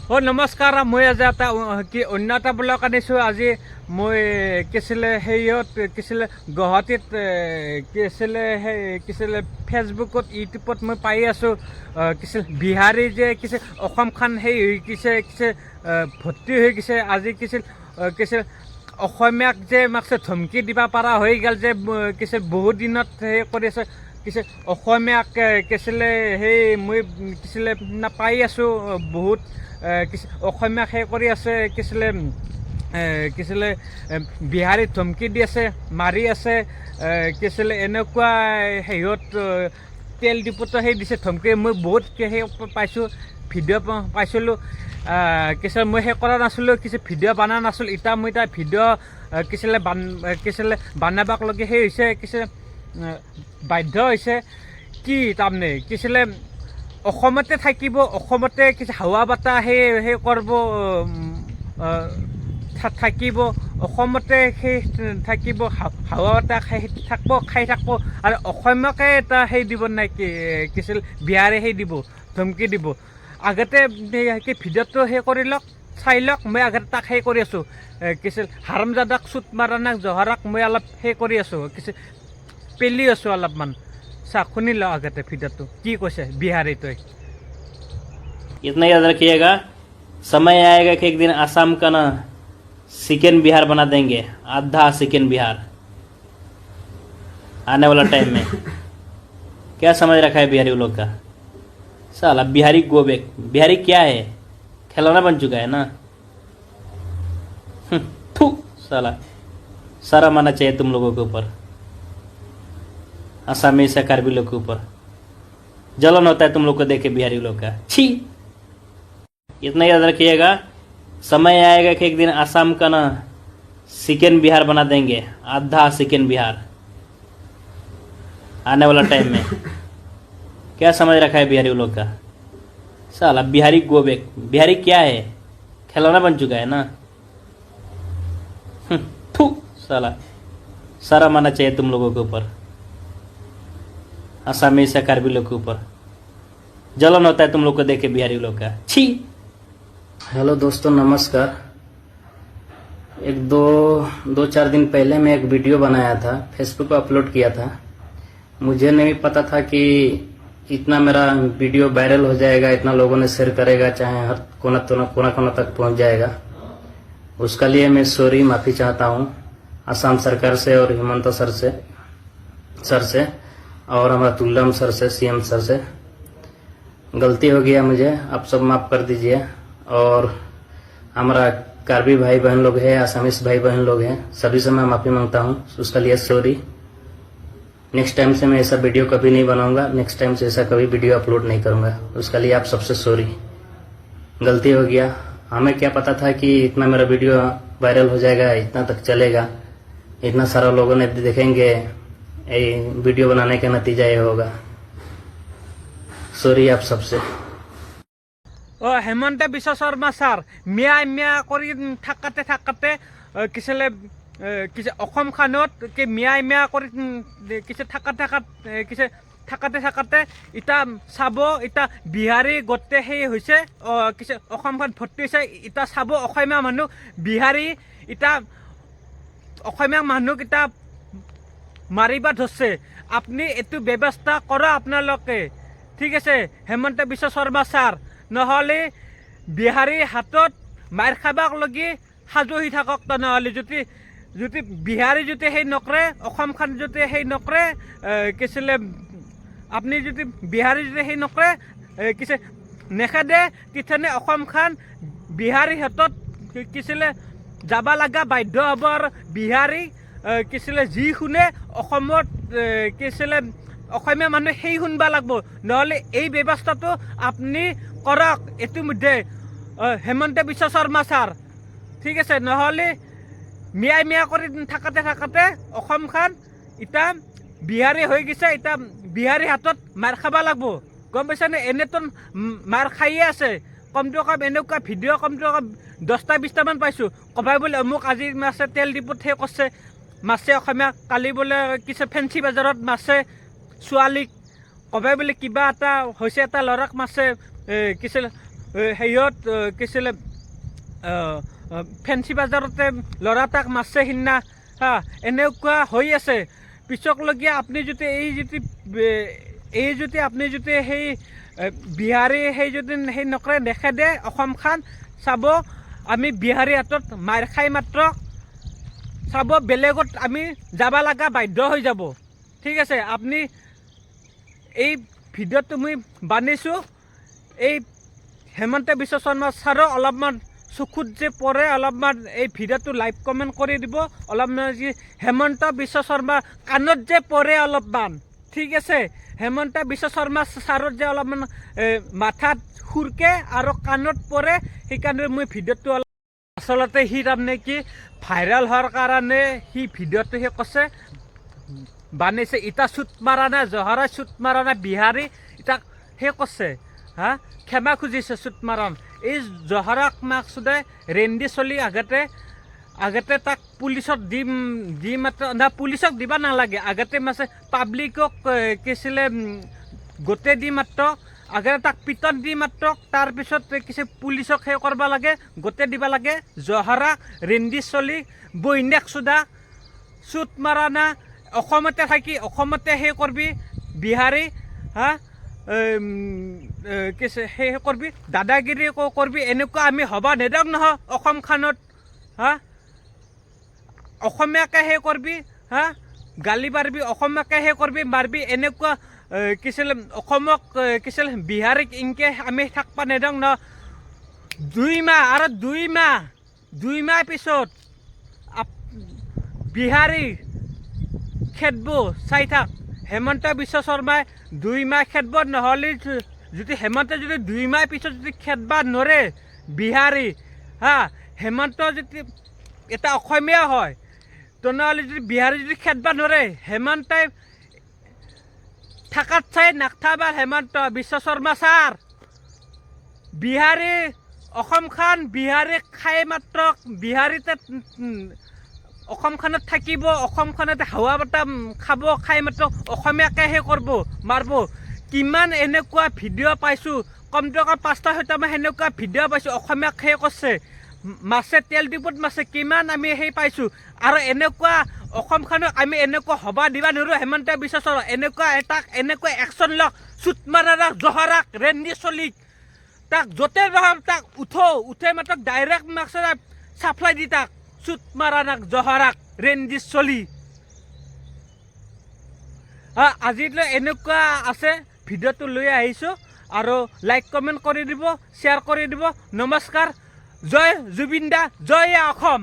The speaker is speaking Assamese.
নমস্কাৰ মই আজি এটা অন্য এটা ব্লগ আনিছোঁ আজি মই গুৱাহাটীত ফেচবুকত ইউটিউবত মই পাই আছোঁ বিহাৰী যে অসমখন ভৰ্তি হৈ গৈছে আজি অসমীয়াক যে ধমকি দিব পৰা হৈ গ'ল যে বহুত দিনত কৰি আছে অসমীয়াক মই পাই আছোঁ বহুত অসমীয়াক কৰি আছে বিহাৰী ধমকি দি আছে মাৰি আছে এনেকুৱা তেল ডিপুতো দিছে ধমকি মই বহুত পাইছোঁ ভিডিঅ' পাইছিলোঁ মই কৰা নাছিলোঁ ভিডিঅ' বনা নাছিলোঁ এতিয়া মই ভিডিঅ' বনাবাক হৈছে বাধ্য হৈছে কি তাৰমানে অসমতে থাকিব অসমতে হাৱা বতাহ কৰিব থাকিব অসমতে থাকিব হাৱা বতাহ খাই থাকিব আৰু অসমীয়াকে এটা দিব নাই বিহাৰে দিব ধমকি দিব আগতে ভিডিঅ'টো কৰি লওক চাই লওক মই আগতে তাক কৰি আছোঁ হাৰামজাদাক চুট মাৰানাক জহৰাক মই অলপ কৰি আছোঁ পেলি আছোঁ অলপমান শুনি लो आगते फिडतो की कैसे बिहारी तो इतना याद रखिएगा समय आएगा कि एक दिन आसाम का ना सेकेंड बिहार बना देंगे आधा सेकेंड बिहार आने वाला टाइम में क्या समझ रखा है बिहारी लोग का साला बिहारी गोबेक बिहारी क्या है खिलौना बन चुका है ना थू साला शर्म आना चाहिए तुम लोगों के ऊपर आसामी से कार्बी लोग के ऊपर जलन होता है तुम लोग को देखे बिहारी लोग का छी इतना याद रखिएगा समय आएगा कि एक दिन आसाम का ना सेकेंड बिहार बना देंगे आधा सेकेंड बिहार आने वाला टाइम में क्या समझ रखा है बिहारी लोग का साला बिहारी गोबेक बिहारी क्या है खिलौना बन चुका है ना थू साला शर्म आना चाहिए तुम लोगों के ऊपर आसामी से कार्बी लोग के ऊपर जलन होता है तुम लोग को देखे बिहारी लोग का छी। हेलो दोस्तों नमस्कार। एक दो चार दिन पहले मैं एक वीडियो बनाया था फेसबुक पर अपलोड किया था। मुझे नहीं पता था कि इतना मेरा वीडियो वायरल हो जाएगा इतना लोगों ने शेयर करेगा चाहे हर कोना कोना तक पहुंच जाएगा। उसका लिए मैं सॉरी माफ़ी चाहता हूं असम सरकार से और हिमंत सर से और हमारा तुल्लम सर से सीएम सर से गलती हो गया मुझे आप सब माफ़ कर दीजिए। और हमारा कार्बी भाई बहन लोग हैं आसामीस भाई बहन लोग हैं सभी से मैं माफ़ी मांगता हूँ उसका लिए सॉरी। नेक्स्ट टाइम से मैं ऐसा वीडियो कभी नहीं बनाऊंगा नेक्स्ट टाइम से ऐसा कभी वीडियो अपलोड नहीं करूंगा उसका लिए आप सबसे सॉरी। गलती हो गया हमें क्या पता था कि इतना मेरा वीडियो वायरल हो जाएगा इतना तक चलेगा इतना सारा लोगों ने देखेंगे वीडियो बनाने का नतीजा ये होगा। सॉरी आप सबसे। हेमंत विश्व शर्मा सर मिया কৰি থাকাতে মিয়া কৰি থাকাতে ইটা চাব ইটা বিহাৰী গোটেই হৈছে অসমখন ভৰ্তি হৈছে ইটা চাব অসমীয়া মানুহ বিহাৰী ইটা অসমীয়া মানুহক ইটা মাৰিবা ধৰছে আপুনি এইটো ব্যৱস্থা কৰা আপোনালোকে ঠিক আছে হেমন্ত বিশ্ব শৰ্মা ছাৰ নহ'লে বিহাৰীৰ হাতত মাৰ খাবাক লাগি সাজু হৈ থাকক নহ'লে যদি বিহাৰী যদি নকৰে অসমখন যদি নকৰে আপুনি যদি বিহাৰী যদি নকৰে নেখেদে তেতিয়ানে অসমখন বিহাৰীৰ হাতত যাব লগা বাধ্য হ'ব আৰু বিহাৰী যি শুনে অসমত অসমীয়া মানুহে সেই শুনবা লাগব নহ'লে এই ব্যৱস্থাটো আপুনি কৰক ইতিমধ্যে হেমন্ত বিশ্ব শৰ্মা ছাৰ ঠিক আছে নহ'লে মিয়া কৰি থাকাতে অসমখন এতিয়া বিহাৰী হৈ গৈছে এতিয়া বিহাৰীৰ হাতত মাৰ খাব লাগব গম পাইছেনে এনেতো মাৰ খায়ে আছে কমটো কম এনেকুৱা ভিডিঅ' কমটো কম 10-20টামান পাইছোঁ কবাই বোলে অমুক আজি মাছে তেল ডিপুত কৰিছে মাছে অসমীয়া কালি বোলে ফেঞ্চি বজাৰত মাছে ছোৱালীক কবাই বোলে কিবা এটা হৈছে এটা ল'ৰাক মাছে হেৰিয়ত কি আছিলে ফেঞ্চি বাজাৰতে ল'ৰা এটাক মাৰছে সিদিনা হা এনেকুৱা হৈ আছে পিছকলগীয়া আপুনি যদি আপুনি যদি সেই বিহাৰী সেই যদি সেই নকৰে দেখে দে অসমখন চাব আমি বিহাৰী হাতত মাৰ খাই মাত্ৰ চাব বেলেগত আমি যাব লগা বাধ্য হৈ যাব ঠিক আছে আপুনি এই ভিডিঅ'টো মই বানিছোঁ এই হেমন্ত বিশ্ব শৰ্মা ছাৰো অলপমান চকুত যে পৰে অলপমান এই ভিডিঅ'টো লাইক কমেণ্ট কৰি দিব অলপমান যি হেমন্ত বিশ্ব শৰ্মা কাণত যে পৰে অলপমান ঠিক আছে হেমন্ত বিশ্ব শৰ্মা ছাৰৰ যে অলপমান মাথাত সুৰকে আৰু কাণত পৰে সেইকাৰণে মই ভিডিঅ'টো অলপ আচলতে সি তাৰমানে কি ভাইৰেল হোৱাৰ কাৰণে সি ভিডিঅ'টো সি কৈছে বানিছে ইটা চুট মাৰা নাই জহৰা চুট মাৰা নাই বিহাৰী ইটাক সেই কৈছে হা ক্ষমা খুজিছে চুট মাৰণ এই জহৰাক মাকচুদে ৰেন্দি চলি আগতে তাক পুলিচত দি মাত্ৰ না পুলিচক দিব নালাগে আগতে মাছে পাব্লিকক কিছিলে গোটেই দি মাত্ৰ আগতে তাক পিটন দি মাত্ৰ তাৰপিছত কিছু পুলিচক সেই কৰিব লাগে গোটেই দিব লাগে জহৰা ৰেন্দি চলি বৈনাক চুদা চুট মাৰা না অসমতে থাকি অসমতে সেই কৰবি বিহাৰী হা সেই কৰবি দাদাগিৰি কৰবি এনেকুৱা আমি হ'ব নেদক নহয় অসমখনত হা অসমীয়াকে সেই কৰবি হা গালি পাৰিবি অসমীয়াকে সেই কৰবি মাৰবি এনেকুৱা কিছিল অসমক কিছিল বিহাৰীক ইনকে আমি থাকবা নেদক ন 2 মাহ আৰু 2 মাহ পিছত বিহাৰী খেদব চাই থাক হেমন্ত বিশ্ব শৰ্মাই 2 মাহ খেদব নহ'লে যদি হেমন্ত যদি 2 মাহ পিছত যদি খেদবা নৰে বিহাৰী হা হেমন্ত যদি এটা অসমীয়া হয় তেনেহ'লে যদি বিহাৰী যদি খেদবা নৰে হেমন্তই থাকাত চাই নাথাবা হেমন্ত বিশ্ব শৰ্মা ছাৰ বিহাৰী অসমখন বিহাৰী খাই মাত্ৰ বিহাৰীতে অসমখনত থাকিব অসমখনতে হাৱা বতাহ খাব খাই মাত্ৰ অসমীয়াকে সেই কৰিব মাৰিব কিমান এনেকুৱা ভিডিঅ' পাইছোঁ কমকৈ কম 5-6টা সেনেকুৱা ভিডিঅ' পাইছোঁ অসমীয়াক সেই কৰিছে মাছে তেল ডিপুত মাছে কিমান আমি সেই পাইছোঁ আৰু এনেকুৱা অসমখনক আমি এনেকুৱা হ'বা দিবা নোৱাৰোঁ হেমন্ত বিশ্ব শৰ্মা এনেকুৱা একশ্যন লওক চুট মাৰাক জহৰাক ৰেন্দি চলিক তাক য'তে নহয় তাক উঠে মাত্ৰ ডাইৰেক্ট মাক্সে চাপ্লাই দি তাক চুট মাৰাক জহৰাক ৰেন্দি চলি আজিলৈ এনেকুৱা আছে ভিডিঅ'টো লৈ আহিছোঁ আৰু লাইক কমেণ্ট কৰি দিব শ্বেয়াৰ কৰি দিব নমস্কাৰ জয় জুবিন দা জয় অসম